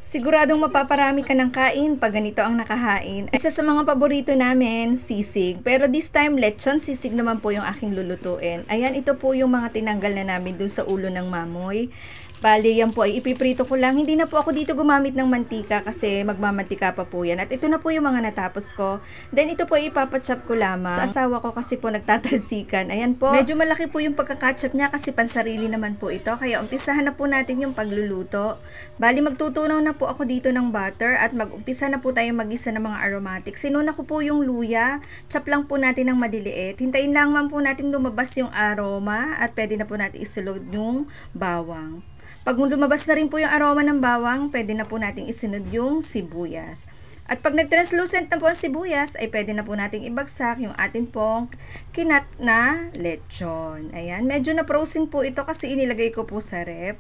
Siguradong mapaparami ka ng kain pag ganito ang nakahain. Isa sa mga paborito namin, sisig. Pero this time, lechon sisig naman po yung aking lulutuin. Ayan, ito po yung mga tinanggal na namin dun sa ulo ng mamoy. Bali, yan po ay ipiprito ko lang. Hindi na po ako dito gumamit ng mantika kasi magmamantika pa po yan. At ito na po yung mga natapos ko. Then, ito po ay ipapachop ko lamang. Sa asawa ko kasi po nagtatalsikan. Ayan po. Medyo malaki po yung pagkakachop niya kasi pansarili naman po ito. Kaya umpisahan na po natin yung pagluluto. Bali, magtutunaw na po ako dito ng butter at mag-umpisa na po tayo mag-isa ng mga aromatics. Sinuna ko po yung luya. Chop lang po natin ng maliliit. Hintayin lang man po natin lumabas yung aroma at pwede na po natin isulod yung bawang. Pag lumabas na rin po yung aroma ng bawang, pwede na po nating isunod yung sibuyas. At pag nag-translucent na po ang sibuyas, ay pwede na po nating ibagsak yung atin pong kinat na lechon. Ayan, medyo na-frozen po ito kasi inilagay ko po sa ref.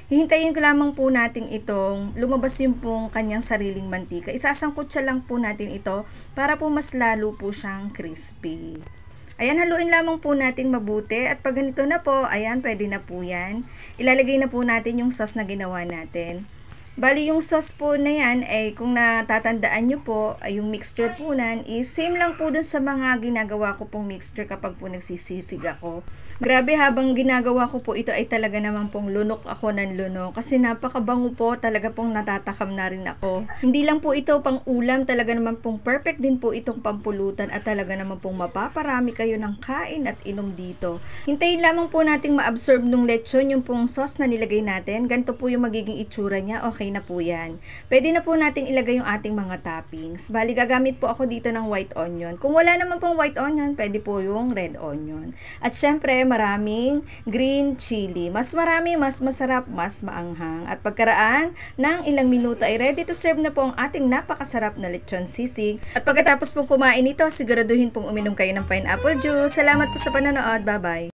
Hihintayin ko lamang po natin itong lumabas yung pong kanyang sariling mantika. Isasangkot siya lang po natin ito para po mas lalo po siyang crispy. Ayan, haluin lamang po natin mabuti. At pag ganito na po, ayan, pwede na po yan. Ilalagay na po natin yung sauce na ginawa natin. Bali, yung sauce po na yan, ay kung natatandaan nyo po, ay yung mixture po nan is same lang po dun sa mga ginagawa ko pong mixture kapag po nagsisisig ako. Grabe, habang ginagawa ko po ito ay talaga naman pong lunok ako ng lunok. Kasi napakabango po, talaga pong natatakam na rin ako. Hindi lang po ito pang ulam, talaga naman pong perfect din po itong pampulutan at talaga naman pong mapaparami kayo ng kain at inom dito. Hintayin lamang po nating ma-absorb nung lechon yung pong sauce na nilagay natin. Ganito po yung magiging itsura niya. Okay na po yan. Pwede na po nating ilagay yung ating mga toppings. Bali, gagamit po ako dito ng white onion. Kung wala naman pong white onion, pwede po yung red onion. At syempre, maraming green chili. Mas marami, mas masarap, mas maanghang. At pagkaraan ng ilang minuto ay ready to serve na po ang ating napakasarap na lechon sisig. At pagkatapos pong kumain ito, siguraduhin pong uminom kayo ng pineapple juice. Salamat po sa panonood. Bye-bye!